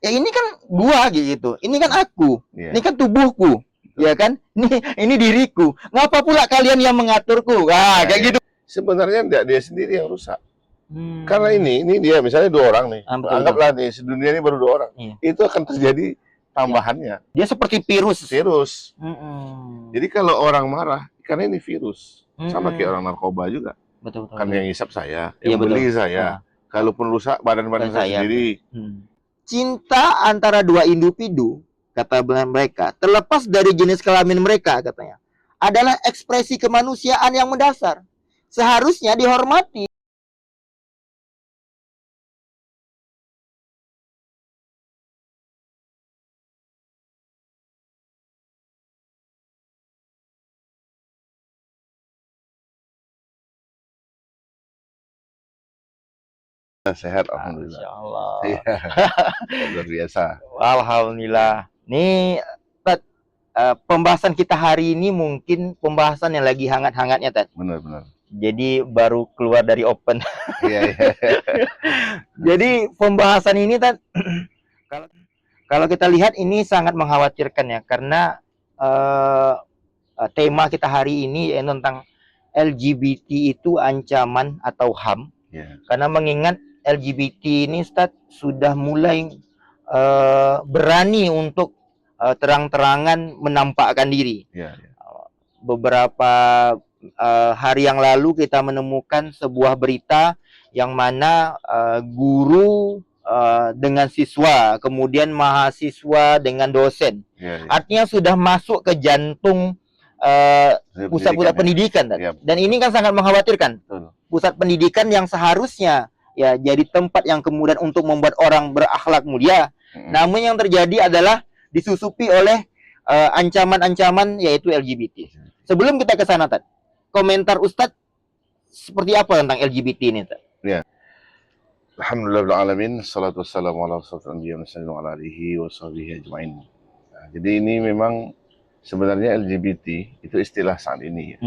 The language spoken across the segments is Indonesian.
Ya ini kan gua gitu. Ini kan aku. Iya. Ini kan tubuhku. Ya kan? Ini diriku. Ngapa pula kalian yang mengaturku? Wah, kayak gitu. Sebenarnya enggak, dia sendiri yang rusak. Hmm. Karena ini dia misalnya 2 orang nih. Betul, Anggaplah nih sedunia ini baru 2 orang. Iya. Itu akan terjadi tambahannya. Dia seperti virus. Virus. Mm-mm. Jadi kalau orang marah, karena ini virus. Sama Mm-mm. kayak orang narkoba juga. Betul, Kan yang hisap saya, Iya, yang beli betul. saya. Kalaupun rusak, badan-badan saya Saya, sendiri. Cinta antara dua individu, kata mereka, terlepas dari jenis kelamin mereka, katanya, adalah ekspresi kemanusiaan yang mendasar. Seharusnya dihormati. Sehat, alhamdulillah. Masya Allah. Iya. Luar biasa. Alhamdulillah. Nih, Tat, pembahasan kita hari ini mungkin pembahasan yang lagi hangat-hangatnya, Tat. Benar-benar. Jadi baru keluar dari open. Iya, iya. Jadi pembahasan ini, Tat, kalau kita lihat ini sangat mengkhawatirkan ya, karena tema kita hari ini tentang LGBT itu ancaman atau HAM. Iya. Karena mengingat LGBT ini, Ustaz, sudah mulai berani untuk terang-terangan menampakkan diri. Iya, iya. Beberapa hari yang lalu kita menemukan sebuah berita yang mana guru dengan siswa, kemudian mahasiswa dengan dosen. Iya, iya. Artinya sudah masuk ke jantung pusat-pusat pendidikan. Iya. Dan ini kan sangat mengkhawatirkan. Betul. Pusat pendidikan yang seharusnya ya jadi tempat yang kemudian untuk membuat orang berakhlak mulia, namun yang terjadi adalah disusupi oleh ancaman-ancaman yaitu LGBT. Sebelum kita ke sana, Tad, komentar Ustadz seperti apa tentang LGBT ini, Tad? Ya. Alhamdulillahirrahmanirrahim. Salatu wassalamu ala rasulillah wa ala alihi wa sahbihi ajma'in. Nah, jadi ini memang sebenarnya LGBT itu istilah saat ini ya.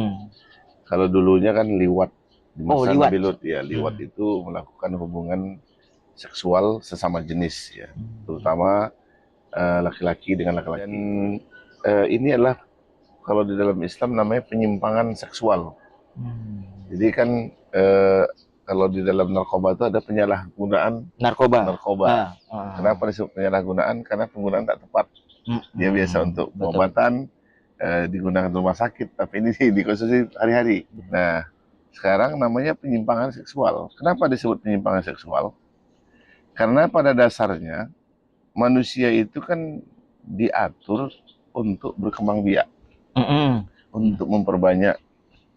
Kalau dulunya kan liwat. Di masa Nabi Lut ya, liwat itu melakukan hubungan seksual sesama jenis ya, terutama laki-laki dengan laki-laki. Dan ini adalah kalau di dalam Islam namanya penyimpangan seksual. Jadi kan kalau di dalam narkoba itu ada penyalahgunaan narkoba. Kenapa disebut penyalahgunaan? Karena penggunaan tak tepat. Dia biasa untuk pengobatan, digunakan rumah sakit, tapi ini dikonsumsi hari-hari. Nah, sekarang namanya penyimpangan seksual. Kenapa disebut penyimpangan seksual? Karena pada dasarnya manusia itu kan diatur untuk berkembang biak, untuk memperbanyak.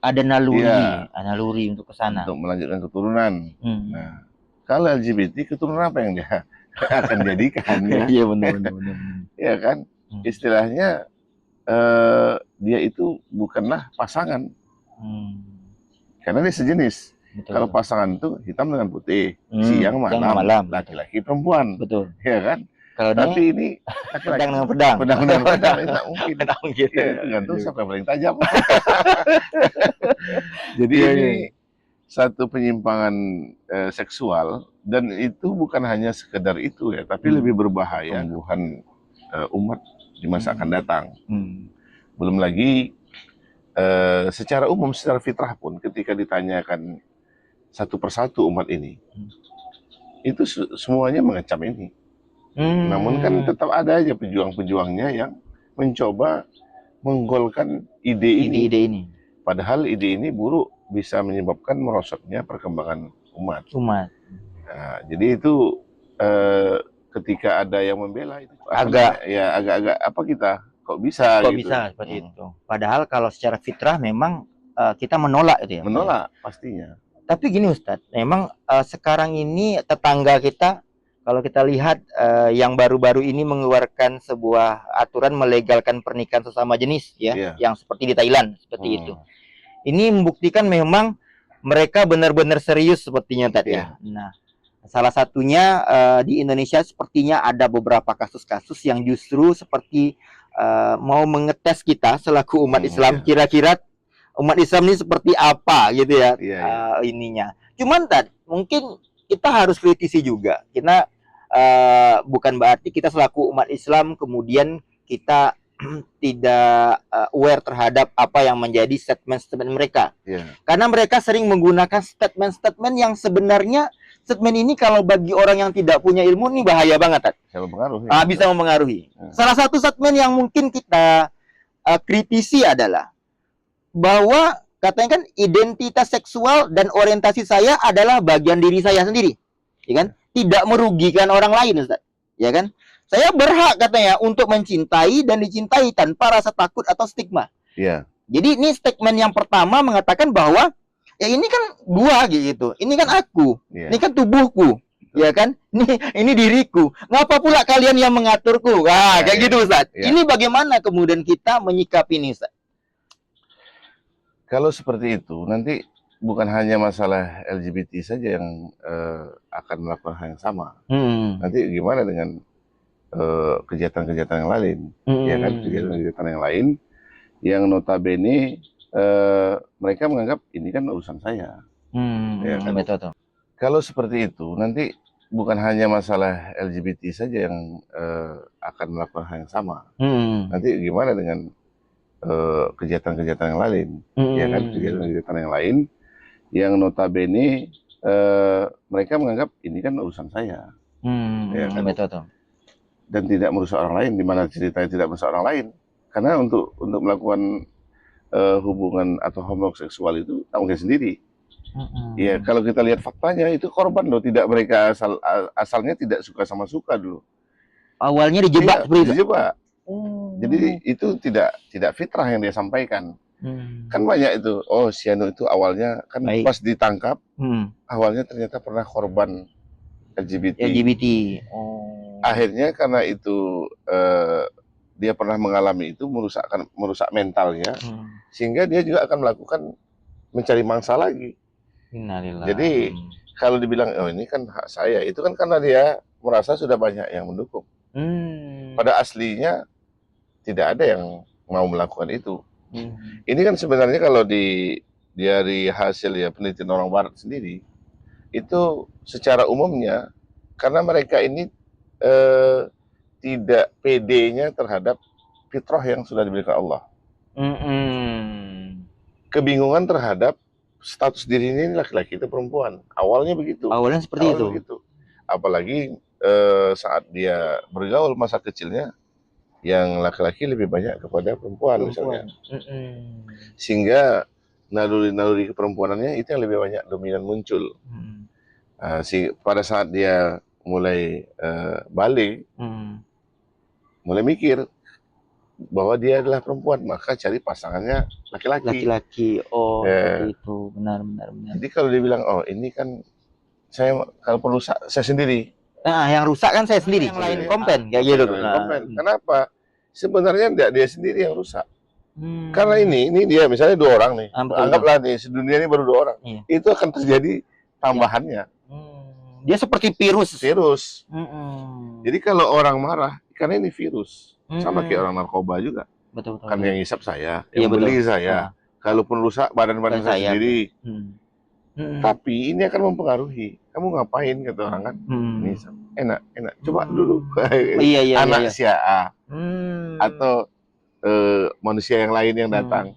Ada naluri untuk ke sana. Untuk melanjutkan keturunan. Nah, kalau LGBT keturunan apa yang dia akan jadikan ya? Iya benar. Iya kan? Istilahnya dia itu bukanlah pasangan. Karena dia sejenis. Betul. Kalau pasangan itu hitam dengan putih, siang malam, laki-laki perempuan. Betul. Ya kan? Kalau tapi ini pedang dengan pedang. Pedang dengan pedang itu tak mungkin. Tak mungkin. Ya, tergantung siapa yang paling tajam. Jadi ini satu penyimpangan seksual, dan itu bukan hanya sekedar itu ya, tapi lebih berbahaya pertumbuhan umat di masa akan datang. Belum lagi secara umum, secara fitrah pun ketika ditanyakan satu persatu umat ini, itu semuanya mengecam ini. Namun kan tetap ada aja pejuang-pejuangnya yang mencoba menggolkan ide ini. Padahal ide ini buruk, bisa menyebabkan merosotnya perkembangan umat. Nah, jadi itu ketika ada yang membela itu agak-agak apa kita kok bisa seperti itu. Padahal kalau secara fitrah memang kita menolak itu ya. Menolak pastinya. Tapi gini Ustadz, memang sekarang ini tetangga kita, kalau kita lihat yang baru-baru ini mengeluarkan sebuah aturan melegalkan pernikahan sesama jenis ya, yang seperti di Thailand seperti itu. Ini membuktikan memang mereka benar-benar serius sepertinya tadi ya. Nah, salah satunya di Indonesia sepertinya ada beberapa kasus-kasus yang justru seperti mau mengetes kita selaku umat Islam, kira-kira umat Islam ini seperti apa gitu ya, ininya. Cuman mungkin kita harus kritisi juga. Kita bukan berarti kita selaku umat Islam kemudian kita tidak aware terhadap apa yang menjadi statement-statement mereka. Karena mereka sering menggunakan statement-statement yang sebenarnya statement ini kalau bagi orang yang tidak punya ilmu ini bahaya banget, bisa mempengaruhi. Salah satu statement yang mungkin kita kritisi adalah bahwa katanya kan identitas seksual dan orientasi saya adalah bagian diri saya sendiri, ya kan? Tidak merugikan orang lain, Ustaz. Ya kan? Saya berhak katanya untuk mencintai dan dicintai tanpa rasa takut atau stigma. Jadi ini statement yang pertama mengatakan bahwa ya ini kan gua gitu. Ini kan aku. Ini kan tubuhku. Ya kan? Ini diriku. Ngapa pula kalian yang mengaturku? Kayak gitu, Ustaz. Ini bagaimana kemudian kita menyikapi ini, Ustaz? Kalau seperti itu, nanti bukan hanya masalah LGBT saja yang akan melakukan hal yang sama. Nanti gimana dengan kejahatan-kejahatan yang lain, ya kan? Kejahatan-kejahatan yang lain yang notabene mereka menganggap ini kan urusan saya. Ya kan? Betul. Kalau seperti itu, nanti bukan hanya masalah LGBT saja yang akan melakukan hal yang sama. Nanti gimana dengan kejahatan-kejahatan yang lain, ya kan? Kejahatan-kejahatan yang lain yang notabene mereka menganggap ini kan urusan saya. Ya kan? Betul. Dan tidak merusak orang lain, di mana ceritanya tidak merusak orang lain. Karena untuk melakukan hubungan atau homoseksual itu tanggung sendiri. Ya, kalau kita lihat faktanya itu korban loh, tidak mereka asalnya tidak suka dulu. Awalnya dijebak seperti itu. Dijebak. Jadi itu tidak fitrah yang dia sampaikan. Kan banyak itu. Oh, Siano itu awalnya kan pas ditangkap, awalnya ternyata pernah korban LGBT. Akhirnya karena itu dia pernah mengalami itu merusak mentalnya, sehingga dia juga akan melakukan mencari mangsa lagi. Jadi kalau dibilang oh ini kan hak saya, itu kan karena dia merasa sudah banyak yang mendukung. Pada aslinya tidak ada yang mau melakukan itu. Ini kan sebenarnya kalau dari hasil ya penelitian orang Barat sendiri, itu secara umumnya karena mereka ini tidak PD-nya terhadap fitrah yang sudah diberikan Allah. Kebingungan terhadap status diri ini laki-laki itu perempuan. Awalnya begitu. Awalnya seperti itu. Begitu. Apalagi saat dia bergaul masa kecilnya, yang laki-laki lebih banyak kepada perempuan. Misalnya. Sehingga naluri-naluri keperempuanannya itu yang lebih banyak dominan muncul. Pada saat dia mulai balik, mulai mikir bahwa dia adalah perempuan, maka cari pasangannya laki-laki. Seperti itu, benar. Jadi kalau dia bilang, oh ini kan saya kalau perlu saya sendiri. Yang rusak kan saya sendiri. Yang lain komplain kayak gitu. Kenapa? Sebenarnya tidak dia sendiri yang rusak. Karena ini dia misalnya 2 orang nih. Anggaplah nih sedunia ini baru 2 orang. Itu akan terjadi tambahannya. Dia seperti virus. Jadi kalau orang marah, karena ini virus. Sama kayak orang narkoba juga. Betul. Kan yang hisap saya, yang beli saya. Kalaupun rusak badan saya sendiri. Tapi ini akan mempengaruhi. Kamu ngapain kata orang kan? Ini enak. Coba dulu. Anak si A atau manusia yang lain yang datang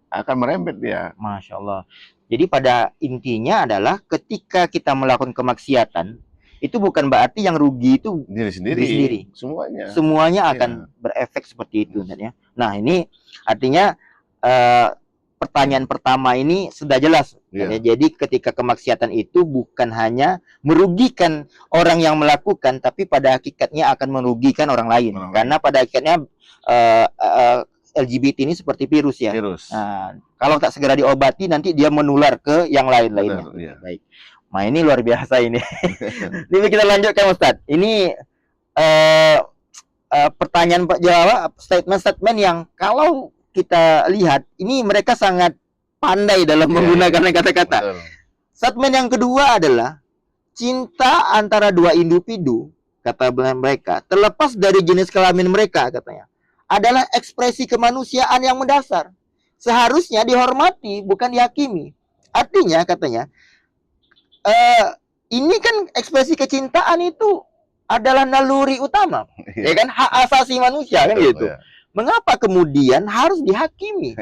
akan merembet dia. Masya Allah. Jadi pada intinya adalah ketika kita melakukan kemaksiatan, itu bukan berarti yang rugi itu diri sendiri. Semuanya akan berefek seperti itu. Nah ini artinya pertanyaan pertama ini sudah jelas. Jadi ketika kemaksiatan itu bukan hanya merugikan orang yang melakukan, tapi pada hakikatnya akan merugikan orang lain. Karena pada hakikatnya LGBT ini seperti virus ya. Nah, kalau tak segera diobati nanti dia menular ke yang lain-lainnya. Baik. Nah ini luar biasa ini. Ini kita lanjutkan Ustadz. Ini pertanyaan jawab statement yang kalau kita lihat ini mereka sangat pandai dalam menggunakan kata-kata. Statement yang kedua adalah cinta antara 2 individu, kata mereka, terlepas dari jenis kelamin mereka katanya, adalah ekspresi kemanusiaan yang mendasar. Seharusnya dihormati, bukan dihakimi. Artinya katanya ini kan ekspresi kecintaan itu adalah naluri utama, ya kan, hak asasi manusia kan gitu. Mengapa kemudian harus dihakimi?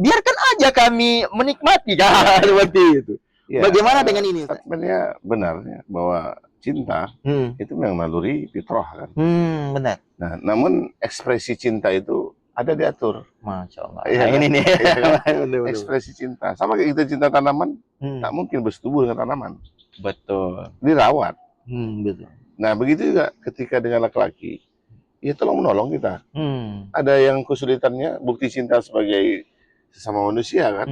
Biarkan aja kami menikmati kan seperti itu. Ya, bagaimana dengan ini? Sebenarnya benarnya bahwa cinta itu memang naluri fitrah kan. Benar. Nah, namun ekspresi cinta itu ada diatur. Masya Allah. Ya, ini nih. Ya, kan? Ekspresi cinta. Sama kayak kita cinta tanaman, tak mungkin bersetubuh dengan tanaman. Betul. Dirawat. Betul. Nah, begitu juga ketika dengan laki-laki, ya tolong menolong kita. Ada yang kesulitannya, bukti cinta sebagai sesama manusia kan.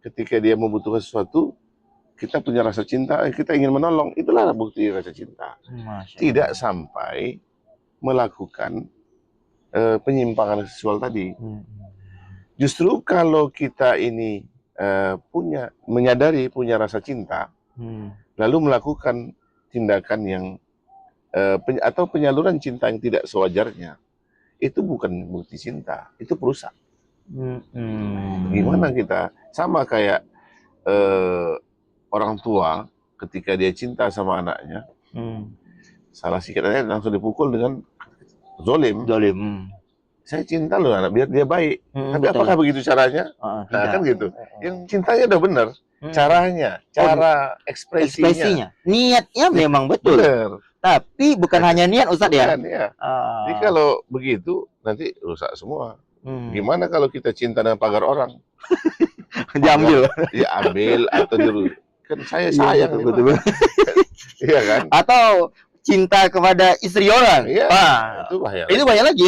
Ketika dia membutuhkan sesuatu, kita punya rasa cinta, kita ingin menolong. Itulah bukti rasa cinta. Tidak sampai melakukan penyimpangan seksual tadi. Justru kalau kita ini menyadari punya rasa cinta, lalu melakukan tindakan yang atau penyaluran cinta yang tidak sewajarnya, itu bukan bukti cinta, itu perusak. Gimana kita? Sama kayak orang tua ketika dia cinta sama anaknya, salah sikit aja langsung dipukul dengan zolim. Saya cinta loh anak, biar dia baik. Tapi betul. Apakah begitu caranya? Nah, kan gitu. Yang cintanya udah benar. Caranya, cara ekspresinya. Niatnya memang betul. Bener. Tapi bukan hanya niat, Ustaz ya? Ya. Jadi kalau begitu, nanti rusak semua. Gimana kalau kita cinta dengan pagar orang? Diambil. Ya ambil atau diru. Kan saya sayang. Betul. Iya kan? Atau cinta kepada istri orang. Iya. Itu bahaya. Itu bahaya lagi.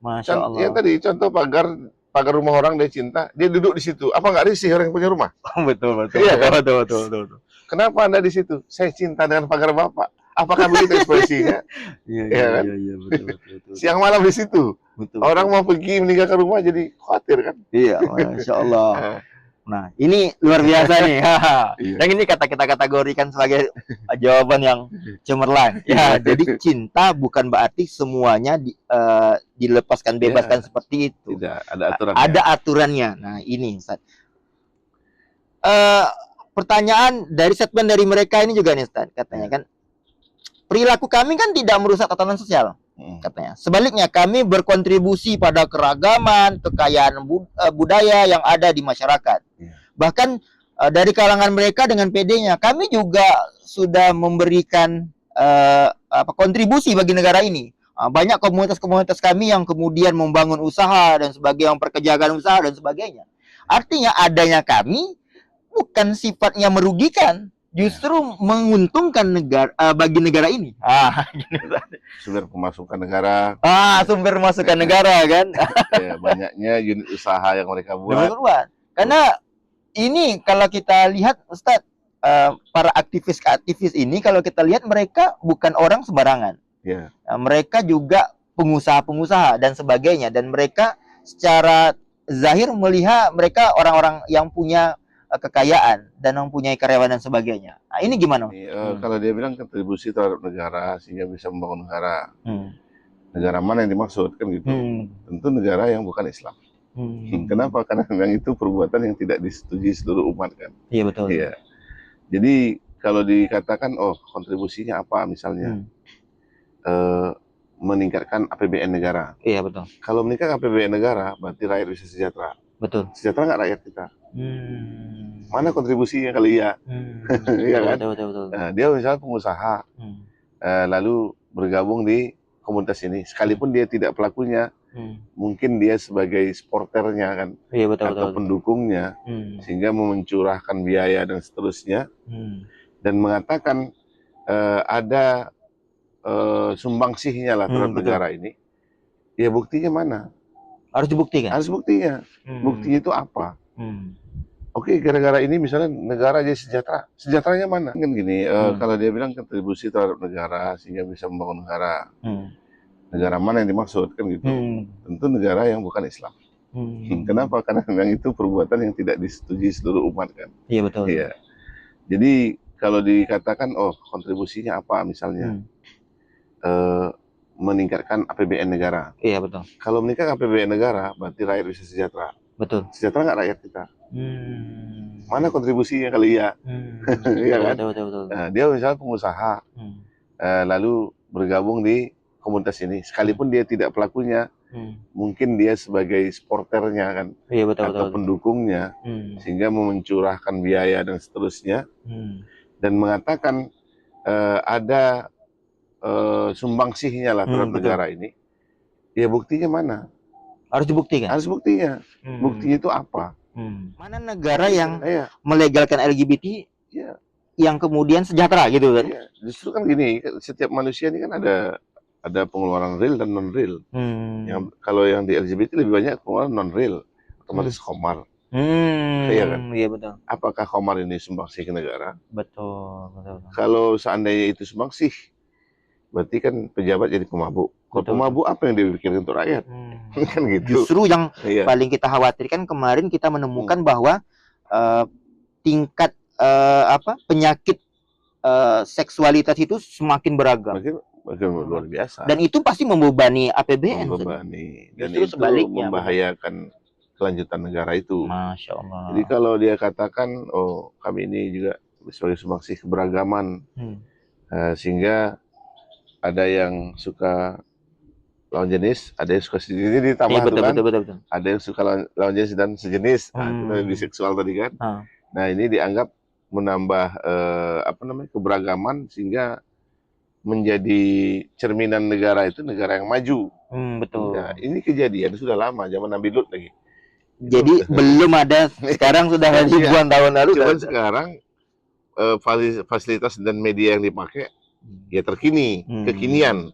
Masya Allah. Yang tadi contoh pagar rumah orang dia cinta, dia duduk di situ. Apa nggak risih orang yang punya rumah? Betul. Iya, kan? Betul. Kenapa Anda di situ? Saya cinta dengan pagar Bapak. Apakah begitu ekspresinya? Iya, betul. Siang malam di situ. Betul. Orang mau pergi meninggalkan rumah jadi khawatir kan? Iya, Masya Allah. Nah, ini luar biasa nih. Yang ini kita kategorikan sebagai jawaban yang cemerlang. Ya, jadi cinta bukan berarti semuanya dilepaskan, bebaskan seperti itu. Tidak, ada aturannya. Ada aturannya. Nah, ini Ustaz. Pertanyaan dari statement dari mereka ini juga nih Ustaz, katanya kan perilaku kami kan tidak merusak tatanan sosial, katanya. Sebaliknya kami berkontribusi pada keragaman, kekayaan budaya yang ada di masyarakat. Bahkan dari kalangan mereka dengan PD-nya, kami juga sudah memberikan kontribusi bagi negara ini. Banyak komunitas-komunitas kami yang kemudian membangun usaha dan sebagainya, memperkerjakan usaha dan sebagainya. Artinya adanya kami bukan sifatnya merugikan, justru menguntungkan negara bagi negara ini. Sumber pemasukan negara. Sumber pemasukan negara kan. Ya, banyaknya unit usaha yang mereka buat. Karena ini kalau kita lihat Ustadz, para aktivis ini kalau kita lihat mereka bukan orang sembarangan. Yeah. Mereka juga pengusaha-pengusaha dan sebagainya, dan mereka secara zahir melihat mereka orang-orang yang punya kekayaan dan mempunyai karyawan dan sebagainya. Nah, ini gimana? Kalau dia bilang kontribusi terhadap negara sehingga bisa membangun negara. Negara mana yang dimaksud kan gitu? Tentu negara yang bukan Islam. Kenapa? Karena memang itu perbuatan yang tidak disetujui seluruh umat kan. Iya betul. Iya. Jadi kalau dikatakan kontribusinya apa misalnya meningkatkan APBN negara. Iya betul. Kalau meningkatkan APBN negara berarti rakyat bisa sejahtera. Betul. Sejahtera nggak rakyat kita? Mana kontribusinya kali ya? Iya kan? Betul. Nah, dia misalnya pengusaha, lalu bergabung di komunitas ini, sekalipun dia tidak pelakunya, mungkin dia sebagai supporternya kan, atau pendukungnya, sehingga mencurahkan biaya dan seterusnya, dan mengatakan ada sumbangsihnya lah terhadap negara ini. Ya buktinya mana? Harus dibuktikan. Harus buktinya. Buktinya itu apa? Oke, gara-gara ini misalnya negara jadi sejahtera. Sejahteranya mana? Kan gini, kalau dia bilang kontribusi terhadap negara sehingga bisa membangun negara. Negara mana yang dimaksud kan gitu? Tentu negara yang bukan Islam. Kenapa? Karena memang itu perbuatan yang tidak disetujui seluruh umat kan. Iya betul. Iya. Jadi kalau dikatakan kontribusinya apa misalnya? Meningkatkan APBN negara. Iya betul. Kalau meningkatkan APBN negara berarti rakyat bisa sejahtera. Betul. Sejahtera nggak rakyat kita? Mana kontribusinya kali ya? Iya kan? Betul. Nah, dia misalnya pengusaha, lalu bergabung di komunitas ini. Sekalipun dia tidak pelakunya, mungkin dia sebagai supporternya kan, atau pendukungnya, sehingga mencurahkan biaya dan seterusnya, dan mengatakan ada sumbangsihnya lah terhadap negara ini. Ya buktinya mana? Harus dibuktikan. Harus buktinya. Buktinya itu apa? Mana negara yang melegalkan LGBT yang kemudian sejahtera gitu kan? Iya. Justru kan gini, setiap manusia ini kan ada pengeluaran real dan non real. Kalau yang di LGBT lebih banyak pengeluaran non real, otomatis khamar. Iya kan? Iya betul. Apakah khamar ini sumbangsih ke negara? Betul. Kalau seandainya itu sumbangsih, berarti kan pejabat jadi pemabuk. Kalau pemabuk apa yang dia pikirkan untuk rakyat? Kan gitu. Justru yang paling kita khawatirkan kemarin kita menemukan bahwa tingkat penyakit seksualitas itu semakin beragam. Makin luar biasa. Dan itu pasti membebani APBN. Membebani. Dan justru itu sebaliknya membahayakan kelanjutan negara itu. Masya Allah. Jadi kalau dia katakan, oh kami ini juga sebagai sumbangsih keberagaman, sehingga ada yang suka lawan jenis, ada yang suka sejenis, ini ditambah betul. Ada yang suka lawan jenis dan sejenis, itu biseksual tadi kan. Nah ini dianggap menambah keberagaman sehingga menjadi cerminan negara itu negara yang maju. Betul. Nah, ini kejadian sudah lama, zaman Nabi Lut lagi. Jadi belum ada, sekarang sudah ribuan tahun lalu. Cuman sekarang fasilitas dan media yang dipakai ya terkini, kekinian.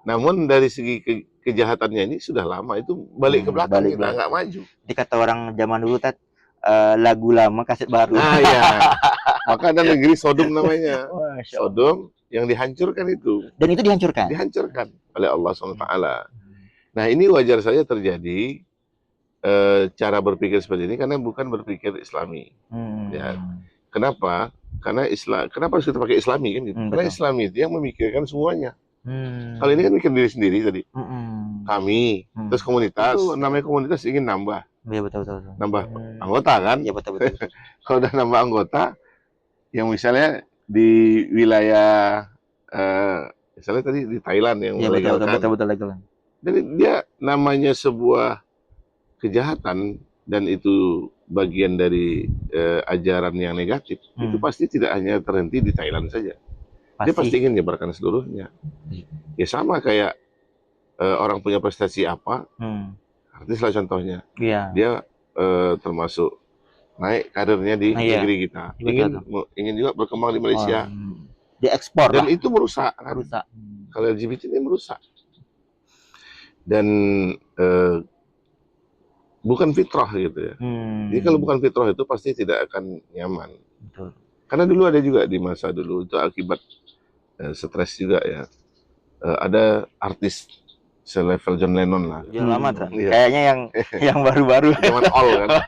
Namun dari segi kejahatannya ini sudah lama, itu balik ke belakang, kita nggak maju. Dikata orang zaman dulu lagu lama kaset baru. Nah ya, maka ada negeri Sodom namanya. Sodom yang dihancurkan itu. Dan itu dihancurkan? Dihancurkan oleh Allah SWT. Nah ini wajar saja terjadi cara berpikir seperti ini karena bukan berpikir Islami. Ya. Kenapa? Karena kenapa harus kita pakai Islami kan? Gitu? Karena Islami itu yang memikirkan semuanya. Kalau ini kan mikir diri sendiri tadi. Kami, terus komunitas. Itu, namanya komunitas ingin nambah. Iya betul. Nambah anggota kan? Iya betul. Kalau udah nambah anggota, yang misalnya di wilayah, misalnya tadi di Thailand yang melegalkan. Betul. Jadi dia namanya sebuah kejahatan dan itu bagian dari ajaran yang negatif, itu pasti tidak hanya terhenti di Thailand saja. Dia pasti ingin menyebarkan seluruhnya. Ya sama kayak orang punya prestasi apa, artis lah contohnya. Dia termasuk naik karirnya di negeri kita. Ingin juga berkembang di Malaysia. Diekspor. Dan itu merusak. Kalau LGBT ini merusak. Dan bukan fitrah gitu ya. Jadi kalau bukan fitrah itu pasti tidak akan nyaman. Betul. Karena dulu ada juga di masa dulu itu akibat stres juga ya. Ada artis selevel John Lennon lah. Jangan lama kan? Kayaknya yang baru-baru. Zaman all kan.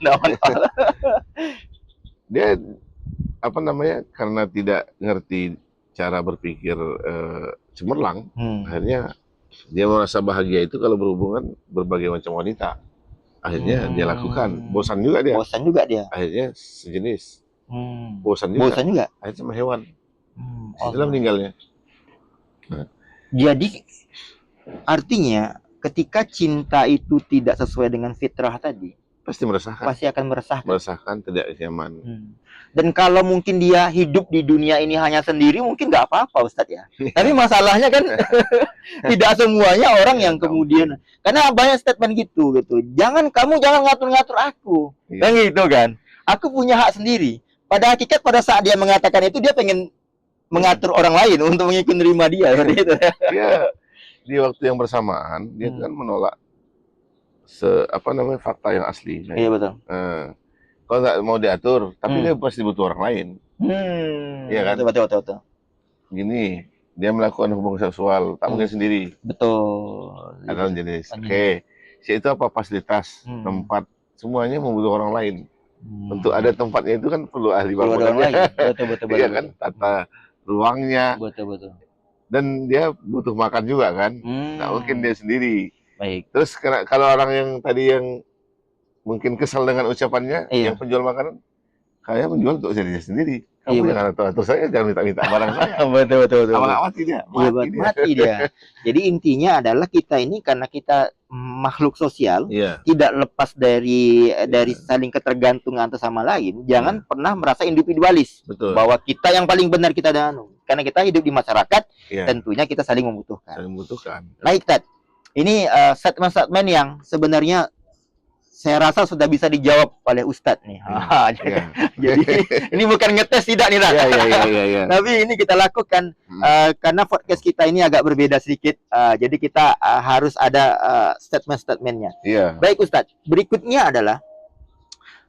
Dia karena tidak ngerti cara berpikir cemerlang, akhirnya dia merasa bahagia itu kalau berhubungan berbagai macam wanita. Akhirnya dia lakukan. Bosan juga dia. Akhirnya sejenis. Bosan juga. Akhirnya sama hewan. Setelah meninggalnya. Nah. Jadi artinya ketika cinta itu tidak sesuai dengan fitrah tadi, pasti meresahkan. Pasti akan meresahkan. Meresahkan, tidak nyaman. Dan kalau mungkin dia hidup di dunia ini hanya sendiri, mungkin nggak apa-apa, Ustadz ya. Tapi masalahnya kan tidak semuanya orang yang kemudian, karena banyak statement gitu. Jangan ngatur-ngatur aku, kan gitu kan. Aku punya hak sendiri. Pada hakikat pada saat dia mengatakan itu, dia pengen mengatur orang lain untuk menerima dia, seperti itu. Iya. Di waktu yang bersamaan dia kan menolak fakta yang asli. Iya betul. Kalau nggak mau diatur, tapi dia pasti butuh orang lain. Iya kan? Betul. Gini, dia melakukan hubungan seksual, tak mungkin sendiri. Betul. Ada jenis. Oke. Itu apa fasilitas, tempat, semuanya membutuhkan orang lain. Untuk ada tempatnya itu kan perlu ahli bangunannya. Betul. Iya kan? Tata ruangnya. Betul. Dan dia butuh makan juga kan, nggak mungkin dia sendiri. Baik. Terus kalau orang yang tadi yang mungkin kesal dengan ucapannya, yang penjual makanan, kayak menjual untuk dirinya sendiri. Kamu jangan atur saya, jangan minta barang saya. Betul. Mati dia. Mati dia. Jadi intinya adalah kita ini karena kita makhluk sosial, tidak lepas dari saling ketergantungan antara sama lain. Jangan pernah merasa individualis. Betul. Bahwa kita yang paling benar kita dan karena kita hidup di masyarakat, tentunya kita saling membutuhkan. Nah, Tad, ini statement-statement yang sebenarnya saya rasa sudah bisa dijawab oleh Ustadz nih. Jadi ini bukan ngetes tidak nih, Ran. Tapi ini kita lakukan karena podcast kita ini agak berbeda sedikit. Jadi kita harus ada statement-statementnya. Baik Ustadz, berikutnya adalah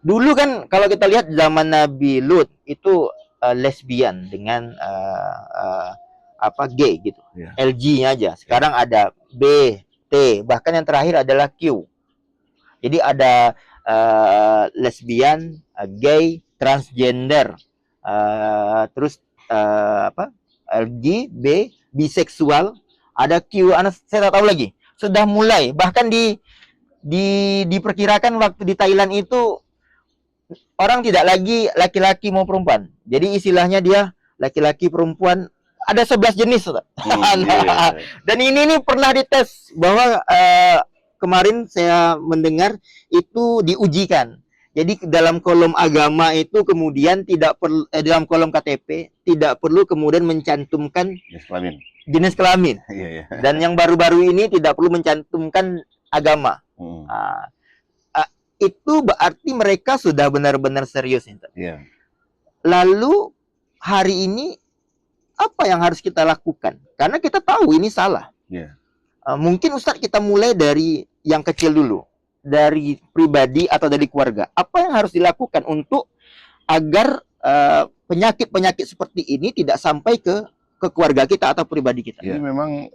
dulu kan kalau kita lihat zaman Nabi Lut itu lesbian dengan gay gitu. LG-nya aja. Sekarang ada B, T, bahkan yang terakhir adalah Q. Jadi ada lesbian, gay, transgender, terus LG, B, biseksual, ada Q, saya tak tahu lagi. Sudah mulai, bahkan diperkirakan waktu di Thailand itu orang tidak lagi laki-laki mau perempuan. Jadi istilahnya dia laki-laki perempuan ada 11 jenis. Dan ini pernah dites bahwa kemarin saya mendengar itu diujikan. Jadi dalam kolom agama itu kemudian tidak perlu dalam kolom KTP tidak perlu kemudian mencantumkan jenis kelamin. Dan yang baru-baru ini tidak perlu mencantumkan agama. Itu berarti mereka sudah benar-benar serius. Lalu hari ini apa yang harus kita lakukan? Karena kita tahu ini salah. Mungkin Ustadz kita mulai dari yang kecil dulu, dari pribadi atau dari keluarga. Apa yang harus dilakukan untuk agar penyakit-penyakit seperti ini tidak sampai ke keluarga kita atau pribadi kita? Ini memang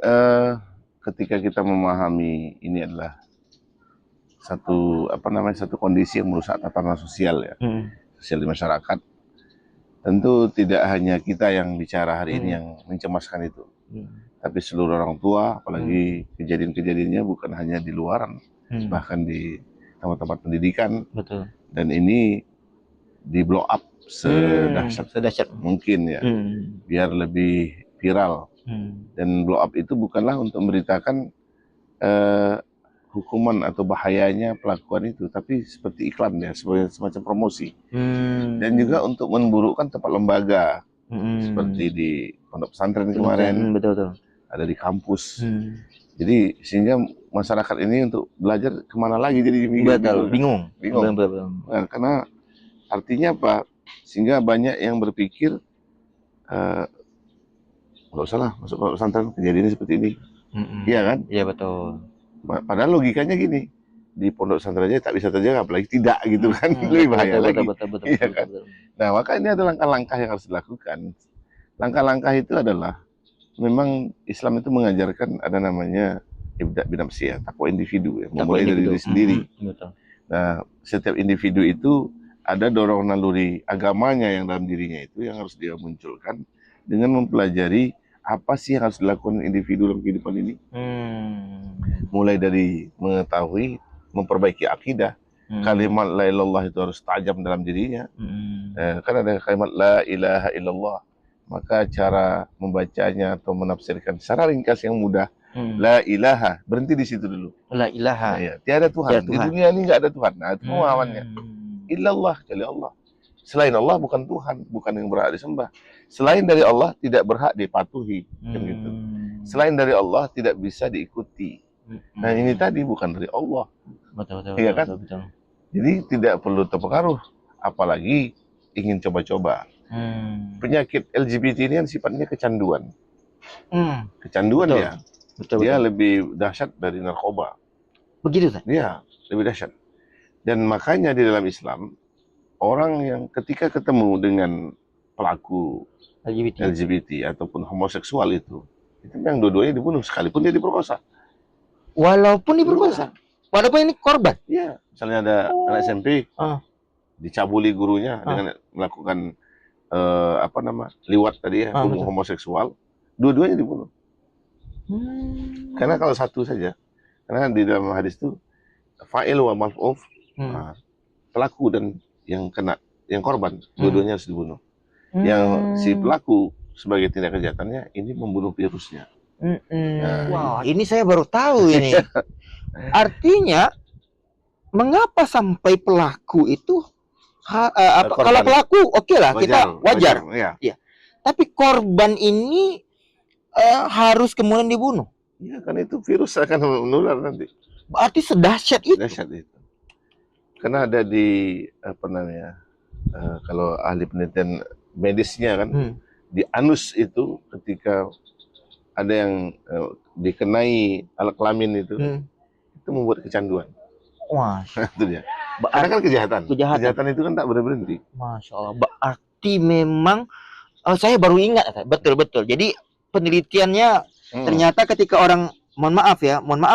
ketika kita memahami ini adalah satu kondisi yang merusak tatanan sosial sosial di masyarakat. Tentu tidak hanya kita yang bicara hari ini yang mencemaskan itu. Tapi seluruh orang tua, apalagi kejadian-kejadiannya bukan hanya di luaran, bahkan di tempat-tempat pendidikan. Dan ini di blow up sedahsyat mungkin biar lebih viral. Dan blow up itu bukanlah untuk memberitakan hukuman atau bahayanya pelakuan itu, tapi seperti iklan sebagai semacam promosi. Dan juga untuk memburukkan tempat lembaga, seperti di pondok pesantren kemarin. Ada di kampus. Jadi sehingga masyarakat ini untuk belajar kemana lagi jadi bingung. Nah, karena artinya apa? Sehingga banyak yang berpikir nggak usah lah masuk pondok pesantren, kejadiannya seperti ini. Iya kan? Iya betul. Padahal logikanya gini, di pondok pesantren aja tak bisa terjaga, apalagi tidak gitu kan, lebih bahaya lagi. Iya kan? Nah, maka ini adalah langkah-langkah yang harus dilakukan. Langkah-langkah itu adalah memang Islam itu mengajarkan ada namanya ibda' binafsiyah, takwa individu memulai dari diri sendiri. Nah, setiap individu itu ada dorong naluri agamanya yang dalam dirinya itu yang harus dia munculkan dengan mempelajari apa sih yang harus dilakukan individu dalam kehidupan ini. Mulai dari mengetahui, memperbaiki akidah. Kalimat la ilallah itu harus tajam dalam dirinya. Kan ada kalimat la ilaha illallah. Maka cara membacanya atau menafsirkan secara ringkas yang mudah, la ilaha, berhenti di situ dulu. La ilaha. Tiada Tuhan. Di dunia ini nggak ada Tuhan. Nah, itu pemahamannya. Illallah, kecuali Allah. Selain Allah bukan Tuhan, bukan yang berhak disembah. Selain dari Allah tidak berhak dipatuhi, kan gitu. Selain dari Allah tidak bisa diikuti. Nah, ini tadi bukan dari Allah. Betul. Iya kan? Jadi tidak perlu terpengaruh, apalagi ingin coba-coba. Penyakit LGBT ini kan sifatnya kecanduan. Kecanduan dia. Dia lebih dahsyat dari narkoba. Begitu kan? Iya, lebih dahsyat. Dan makanya di dalam Islam, orang yang ketika ketemu dengan pelaku LGBT ataupun homoseksual itu memang dua-duanya dibunuh sekalipun dia diperkosa. Walaupun diperkosa? Walaupun ini korban? Iya. Misalnya ada anak SMP dicabuli gurunya dengan melakukan liwat tadi homoseksual, dua-duanya dibunuh. Karena kalau satu saja, karena di dalam hadis itu fa'il wa maf'uf, pelaku dan yang kena, yang korban, dua-duanya harus dibunuh. Yang si pelaku sebagai tindak kejahatannya ini membunuh virusnya. Nah, wah, ini saya baru tahu ini. Artinya, mengapa sampai pelaku itu kalau pelaku oke lah, kita wajar. Ya. Tapi korban ini harus kemudian dibunuh. Ya, kan itu virus akan menular nanti. Berarti sedahsyat itu. Dahsyat itu. Karena ada di apa namanya? Kalau ahli penelitian medisnya kan, di anus itu ketika ada yang dikenai alat kelamin itu membuat kecanduan. Wah, itu dia. Karena kan kejahatan itu kan tak berhenti. Masya Allah. Berarti memang saya baru ingat, betul. Jadi penelitiannya ternyata ketika orang, mohon maaf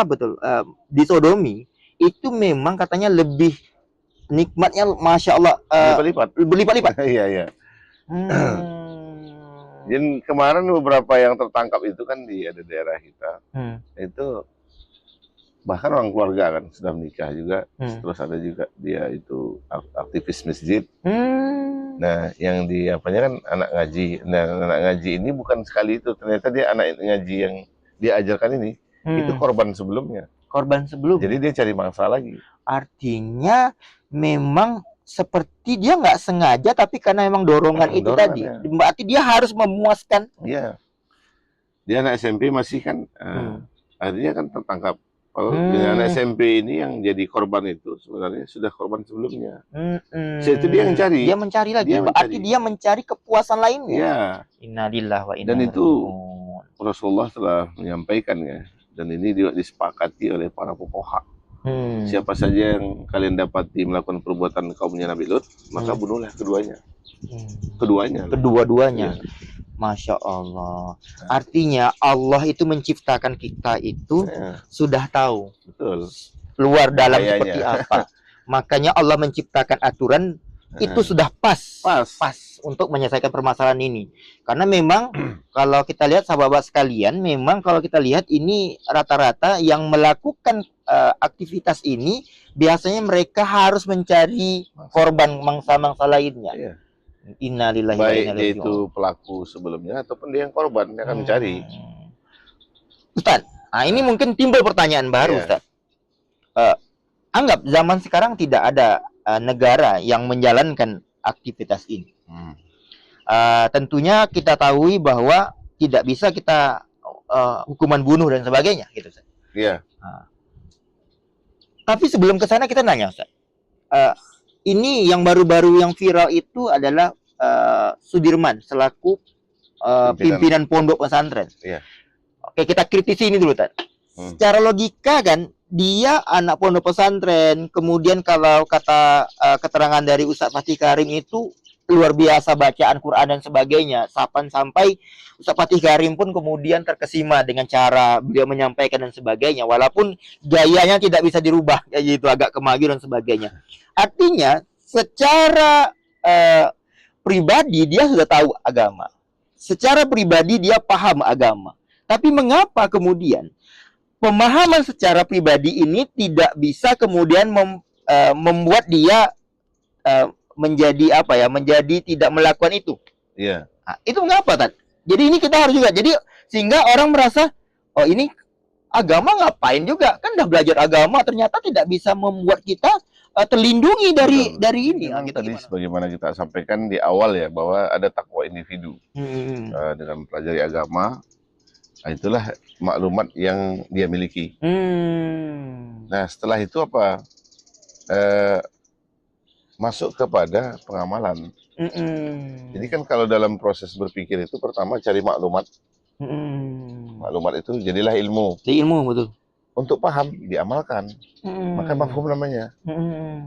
betul, disodomi itu memang katanya lebih nikmatnya, Masya Allah, berlipat-lipat. Iya. Dan kemarin beberapa yang tertangkap itu kan di ada daerah kita, itu bahkan orang keluarga kan sudah menikah juga, terus ada juga dia itu aktivis masjid. Nah, yang di apanya kan anak ngaji. Nah, anak ngaji ini bukan sekali itu, ternyata dia anak ngaji yang dia ajarkan ini itu korban sebelumnya. Jadi dia cari mangsa lagi. Artinya memang seperti dia nggak sengaja, tapi karena memang dorongan itu tadi. Berarti dia harus memuaskan. Iya. Dia anak SMP masih kan, akhirnya kan tertangkap. Kalau anak SMP ini yang jadi korban itu sebenarnya sudah korban sebelumnya. Itu dia yang cari. Dia mencari lagi. Berarti dia mencari kepuasan lainnya. Iya. Innalillahi wa inna Dan itu Rasulullah telah menyampaikan ya. Dan ini juga disepakati oleh para fuqaha. Siapa saja yang kalian dapati melakukan perbuatan kaumnya Nabi Lut, maka bunuhlah keduanya. Kedua-duanya. Ya. Masya Allah. Artinya Allah itu menciptakan kita itu sudah tahu. Betul. Luar dalam seperti apa. Makanya Allah menciptakan aturan itu sudah pas untuk menyelesaikan permasalahan ini. Karena memang kalau kita lihat sahabat sekalian, memang kalau kita lihat ini rata-rata yang melakukan aktivitas ini biasanya mereka harus mencari korban mangsa-mangsa lainnya. Iya. Innalillahi wa baik inna dia ilaihi itu pelaku sebelumnya ataupun dia yang korban, dia akan mencari. Ustaz, ini mungkin timbul pertanyaan baru, Ustaz. Anggap zaman sekarang tidak ada negara yang menjalankan aktivitas ini. Tentunya kita tahu bahwa tidak bisa kita hukuman bunuh dan sebagainya, gitu, Ustaz. Iya. Tapi sebelum ke sana kita nanya, Ustaz. Ini yang baru-baru yang viral itu adalah Sudirman selaku pimpinan pondok pesantren. Iya. Oke, kita kritisi ini dulu, Ustaz. Secara logika kan dia anak pondok pesantren, kemudian kalau kata keterangan dari Ustaz Fatih Karim itu luar biasa bacaan Quran dan sebagainya, sampai Ustaz Fatih Karim pun kemudian terkesima dengan cara beliau menyampaikan dan sebagainya, walaupun gayanya tidak bisa dirubah, kayak gitu, agak kemayu dan sebagainya. Artinya secara pribadi dia sudah tahu agama, secara pribadi dia paham agama, tapi mengapa kemudian pemahaman secara pribadi ini tidak bisa kemudian membuat dia menjadi apa ya, menjadi tidak melakukan itu? Iya. Nah, itu mengapa, Tad? Jadi ini kita harus juga, jadi sehingga orang merasa, oh ini agama ngapain juga, kan udah belajar agama, ternyata tidak bisa membuat kita terlindungi dari ini. Gitu, tadi sebagaimana kita sampaikan di awal ya, bahwa ada takwa individu dengan mempelajari agama. Nah, itulah maklumat yang dia miliki. Nah, setelah itu apa? Masuk kepada pengamalan. Jadi kan kalau dalam proses berpikir itu pertama cari maklumat. Maklumat itu jadilah ilmu. Ilmu, betul. Untuk paham, diamalkan. Maka mafhum namanya.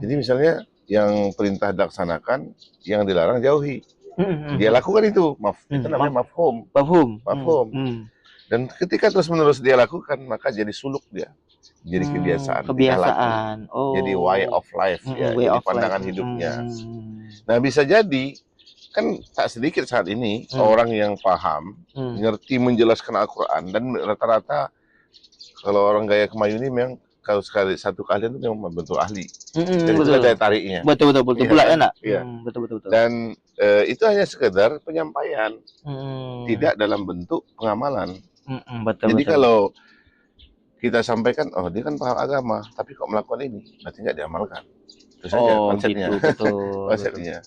Jadi misalnya yang perintah dilaksanakan, yang dilarang jauhi. Dia lakukan itu. Itu namanya mafhum. Mafhum. Dan ketika terus-menerus dia lakukan, maka jadi suluk dia. Jadi kebiasaan. Jadi way of life. Ya, jadi pandangan hidupnya. Nah, bisa jadi, kan tak sedikit saat ini orang yang paham, ngerti menjelaskan Al-Quran, dan rata-rata kalau orang gaya Kemayu ini memang kalau sekali satu kalian itu memang membentuk ahli. Jadi itu betul. daya tariknya. Betul pula kan? enak. Iya. Betul. Dan itu hanya sekedar penyampaian, tidak dalam bentuk pengamalan. Jadi kalau kita sampaikan, oh dia kan paham agama, tapi kok melakukan ini, berarti nggak diamalkan. Itu saja konsepnya. Gitu, konsepnya.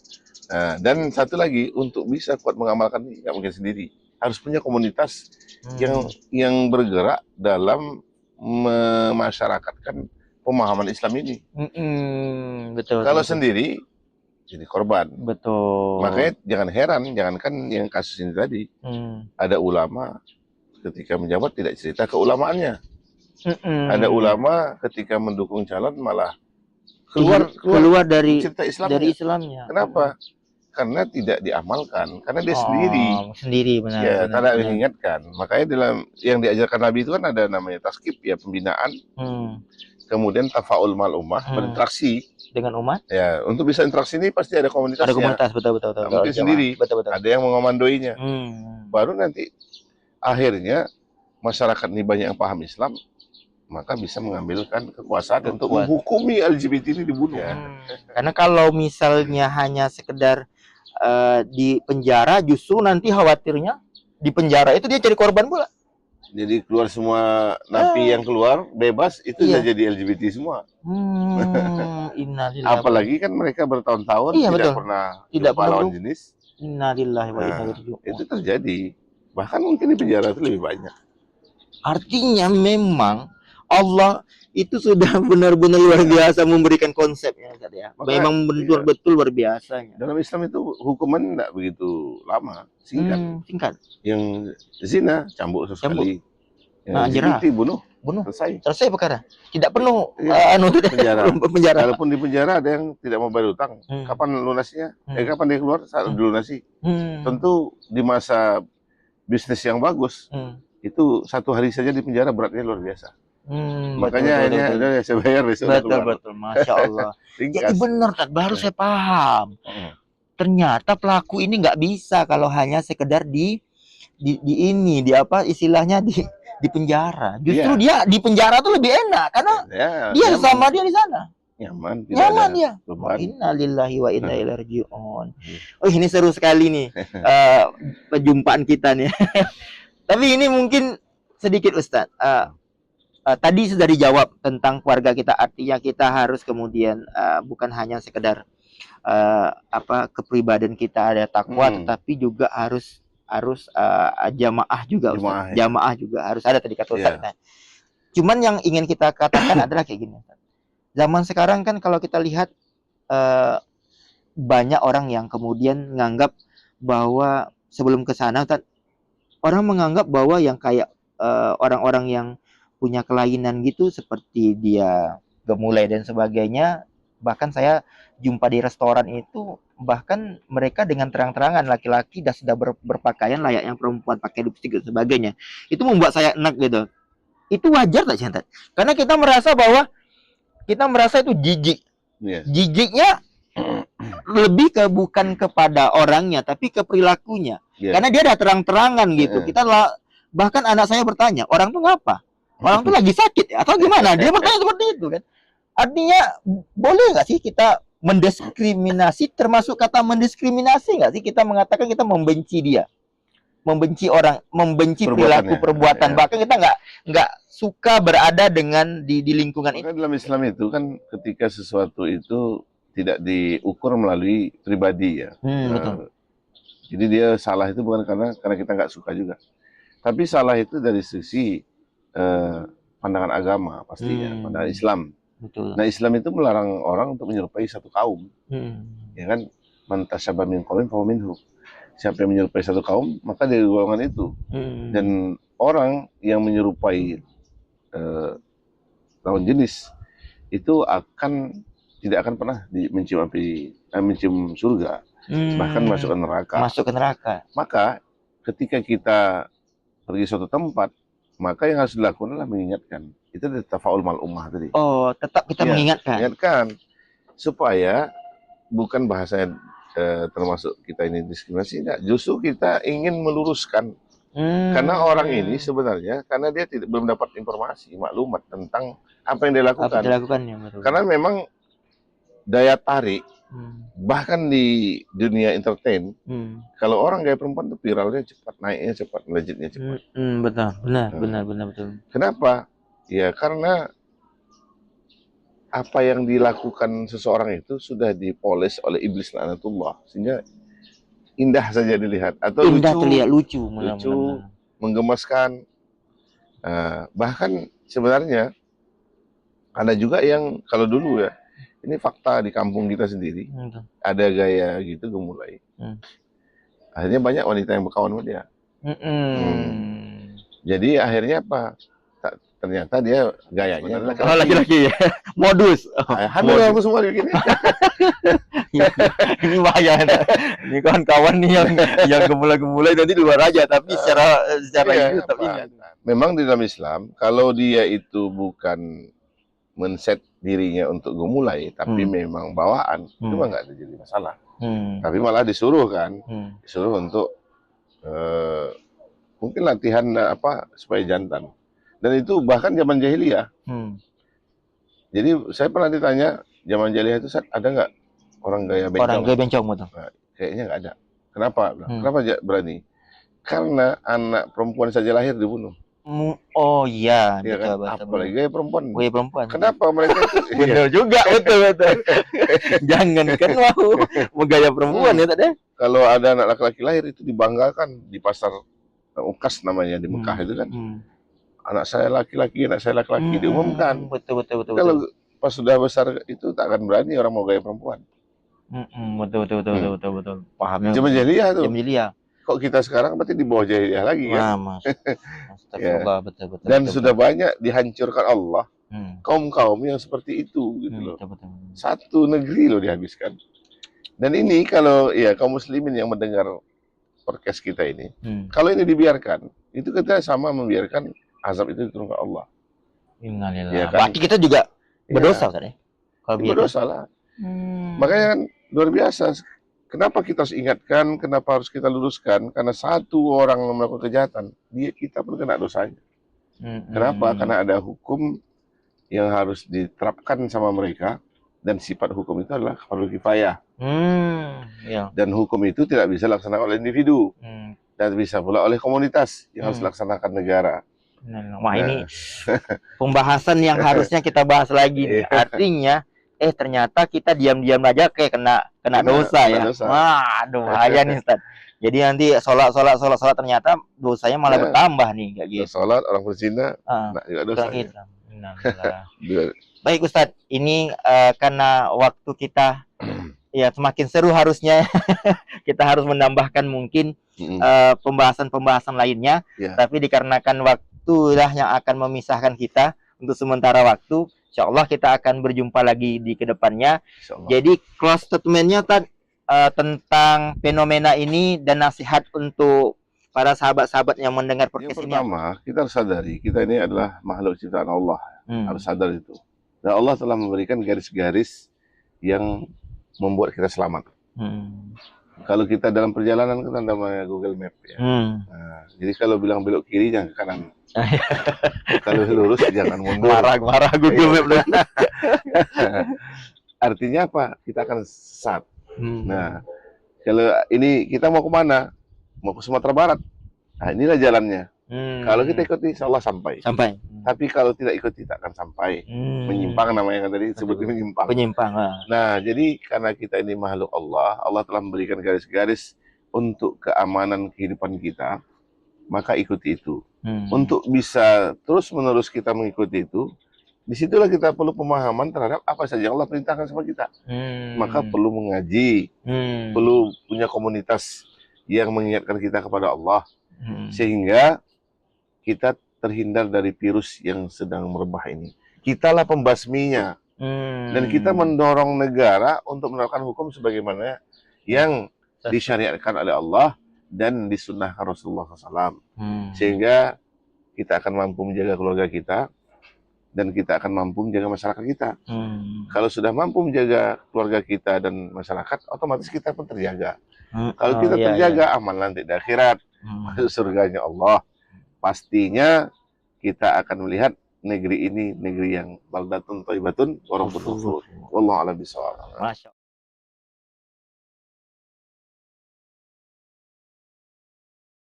Nah, dan satu lagi, untuk bisa kuat mengamalkan ini nggak mungkin sendiri, harus punya komunitas yang bergerak dalam memasyarakatkan pemahaman Islam ini. Kalau sendiri jadi korban. Betul. Makanya jangan heran, jangankan yang kasus ini tadi, ada ulama ketika menjabat tidak cerita keulamaannya. Ada ulama ketika mendukung calon malah keluar dari cerita Islamnya. Kenapa? Karena tidak diamalkan, karena dia sendiri benar. Ya, tidak mengingatkan. Makanya dalam yang diajarkan Nabi itu kan ada namanya taskib, ya, pembinaan. Kemudian tafaul mal ummah, berinteraksi dengan umat. Ya, untuk bisa interaksi ini pasti ada komunitasnya. Ada komunitas, betul. Nah, mungkin sendiri. Betul. Ada yang mengomandoinya. Baru nanti akhirnya masyarakat ini banyak yang paham Islam, maka bisa mengambilkan kekuasaan untuk menghukumi LGBT ini dibunuh. Karena kalau misalnya hanya sekedar di penjara, justru nanti khawatirnya di penjara itu dia cari korban pula. Jadi keluar semua napi yang keluar bebas itu udah jadi LGBT semua. Apalagi kan mereka bertahun-tahun tidak pernah jumpa lawan jenis. Innalillahi wa inna ilaihi raji'un. Itu terjadi. Bahkan mungkin di penjara itu lebih banyak. Artinya memang Allah itu sudah benar-benar luar biasa memberikan konsepnya, ya. Memang betul-betul luar biasa. Dalam Islam itu hukuman tidak begitu lama, singkat. Yang zina cambuk sekali, jerah, bunuh, selesai perkara. Tidak penuh penjara. Walaupun di penjara ada yang tidak mau bayar utang, kapan lunasinya? Kapan dia keluar saat dilunasi? Tentu di masa bisnis yang bagus, itu 1 hari saja di penjara beratnya luar biasa. Makanya hanya saya bayar besok. Betul, Masya Allah. Jadi benar, baru saya paham. Ternyata pelaku ini nggak bisa kalau hanya sekedar di penjara. Justru dia di penjara tuh lebih enak karena dia sama dia di sana. Nyaman dia. Innalillahi wa inna ilaihi raji'un. Oh, ini seru sekali nih perjumpaan kita nih. Tapi ini mungkin sedikit Ustadz. Tadi sudah dijawab tentang keluarga kita, artinya kita harus kemudian bukan hanya sekedar kepribadian kita ada takwa, tetapi juga harus jamaah juga, Ustaz. Jamaah juga harus ada tadi kata Ustaz. Cuman yang ingin kita katakan adalah kayak gini, Ustaz. Zaman sekarang kan kalau kita lihat banyak orang yang kemudian menganggap bahwa sebelum ke sana, Ustaz, orang menganggap bahwa yang kayak orang-orang yang punya kelainan gitu, seperti dia gemulai dan sebagainya. Bahkan saya jumpa di restoran itu, bahkan mereka dengan terang-terangan laki-laki sudah berpakaian layaknya perempuan, pakai lipstik dan sebagainya. Itu membuat saya enak gitu. Itu wajar tak Cinta? Karena kita merasa itu jijik. Jijiknya lebih bukan kepada orangnya, tapi ke perilakunya. Karena dia ada terang-terangan gitu. Bahkan anak saya bertanya, orang tuh ngapa? Orang tuh lagi sakit atau gimana? Dia bertanya seperti itu kan. Artinya boleh nggak sih kita mendiskriminasi, termasuk kata mendiskriminasi nggak sih kita mengatakan kita membenci dia, membenci orang, membenci perilaku perbuatan, bahkan kita nggak suka berada dengan di lingkungan itu. Dalam Islam itu kan ketika sesuatu itu tidak diukur melalui pribadi ya. Betul. Jadi dia salah itu bukan karena kita nggak suka juga, tapi salah itu dari sisi pandangan agama pastinya, pandangan Islam. Betul. Nah, Islam itu melarang orang untuk menyerupai satu kaum. Ya kan? Man tasyabbaha min qaumin fahuwa minhum. Siapa yang menyerupai satu kaum, maka dari golongan itu. Dan orang yang menyerupai lawan jenis itu tidak akan pernah mencium surga, bahkan masuk ke neraka. Maka ketika kita pergi suatu tempat, maka yang harus dilakukan adalah mengingatkan. Itu dari tafaul mal ummah tadi. Oh, tetap kita mengingatkan supaya bukan bahasanya termasuk kita ini diskriminasi, enggak. Justru kita ingin meluruskan Karena orang ini sebenarnya karena dia belum dapat informasi, maklumat tentang apa yang dia lakukan. Apa dilakukan ya, betul. Karena memang daya tarik bahkan di dunia entertain, kalau orang gaya perempuan tuh viralnya cepat, naiknya cepat, melejitnya cepat. Betul, benar betul. Kenapa? Ya karena apa yang dilakukan seseorang itu sudah dipoles oleh iblis laknatullah, sehingga indah saja dilihat atau indah lucu, terlihat lucu, menggemaskan. Bahkan sebenarnya ada juga yang kalau dulu ya, ini fakta di kampung kita sendiri, ada gaya gitu gemulai. Akhirnya banyak wanita yang berkawan sama dia. Jadi akhirnya apa? Ternyata dia gayanya laki-laki ya. Modus. Hamil aku semua begini. Ini bahaya. Ini kawan-kawan nih yang gemulai-gemulai nanti di luar aja, tapi secara itu tapi memang di dalam Islam kalau dia itu bukan men-set dirinya untuk gemulai, tapi memang bawaan, itu mah nggak ada jadi masalah. Tapi malah disuruh kan, disuruh untuk mungkin latihan supaya jantan. Dan itu bahkan zaman jahiliyah. Jadi saya pernah ditanya, zaman jahiliyah itu ada nggak orang gaya bencong? Orang gaya bencong betul. Nah, kayaknya nggak ada. Kenapa? Kenapa berani? Karena anak perempuan saja lahir dibunuh. Oh iya, ya betul, kan? Apalagi gaya perempuan. Gaya perempuan. Kenapa mereka itu? Benar juga, betul. Jangan kan mau gaya perempuan ya tadi. Kalau ada anak laki-laki lahir itu dibanggakan di pasar Ukas namanya di Mekah itu kan. Anak saya laki-laki diumumkan. Betul. Kalau pas sudah besar itu tak akan berani orang mau gaya perempuan. Betul. Pahamnya. Zaman jahiliyah tuh. Zaman jahiliyah. Kok kita sekarang berarti di bawah jahiliyah lagi kan? Mas. Astagfirullah, betul. Dan sudah banyak dihancurkan Allah kaum-kaum yang seperti itu gitu loh. Betul. Satu negeri loh dihabiskan. Dan ini kalau ya kaum muslimin yang mendengar podcast kita ini, kalau ini dibiarkan, itu kita sama membiarkan azab itu diturunkan Allah. Innalillah. Ya, kan? Berarti kita juga berdosa kan ya? Kalau berdosa lah. Makanya kan luar biasa. Kenapa kita harus ingatkan? Kenapa harus kita luruskan? Karena satu orang yang melakukan kejahatan, kita pun kena dosanya. Kenapa? Karena ada hukum yang harus diterapkan sama mereka, dan sifat hukum itu adalah fardhu kifayah. Dan hukum itu tidak bisa dilaksanakan oleh individu, dan bisa pula oleh komunitas yang harus dilaksanakan negara. Wah, ini pembahasan yang harusnya kita bahas lagi nih. Artinya ternyata kita diam-diam aja kayak kena dosa ya. Wah, aduh bahaya nih Ustaz. Jadi nanti sholat ternyata dosanya malah bertambah nih kayak gitu. Sholat orang berzina, juga dosa. Baik Ustaz, ini karena waktu kita ya semakin seru harusnya kita harus menambahkan mungkin pembahasan lainnya, tapi dikarenakan waktulah yang akan memisahkan kita untuk sementara waktu. Insya Allah kita akan berjumpa lagi di kedepannya. Jadi close statementnya tentang fenomena ini dan nasihat untuk para sahabat-sahabat yang mendengar podcast ini. Yang pertama, kita harus sadari kita ini adalah makhluk ciptaan Allah. Harus sadar itu. Dan Allah telah memberikan garis-garis yang membuat kita selamat. Kalau kita dalam perjalanan kita namanya Google Map ya. Jadi kalau bilang belok kiri jangan ke kanan. Kalau lurus jangan mundur. Marah Google Map. Artinya apa? Kita akan sesat. Nah, kalau ini kita mau kemana? Mau ke Sumatera Barat. Nah, inilah jalannya. Kalau kita ikuti, insya Allah sampai. Tapi kalau tidak ikuti, tak akan sampai. Menyimpang namanya kan tadi disebutnya menyimpang. Nah, jadi karena kita ini makhluk Allah, Allah telah memberikan garis-garis untuk keamanan kehidupan kita, maka ikuti itu. Untuk bisa terus-menerus kita mengikuti itu, disitulah kita perlu pemahaman terhadap apa saja yang Allah perintahkan sama kita. Maka perlu mengaji, perlu punya komunitas yang mengingatkan kita kepada Allah, sehingga kita terhindar dari virus yang sedang merebah ini. Kitalah pembasminya, dan kita mendorong negara untuk menerapkan hukum sebagaimana yang disyariatkan oleh Allah dan disunnahkan Rasulullah SAW. Sehingga kita akan mampu menjaga keluarga kita, dan kita akan mampu menjaga masyarakat kita. Kalau sudah mampu menjaga keluarga kita dan masyarakat, otomatis kita pun terjaga. Kalau kita terjaga, aman nanti di akhirat. masuk surganya Allah. Pastinya kita akan melihat negeri ini negeri yang baldatun thayyibatun wa rabbun ghafur. Wallahu a'lam bishawab.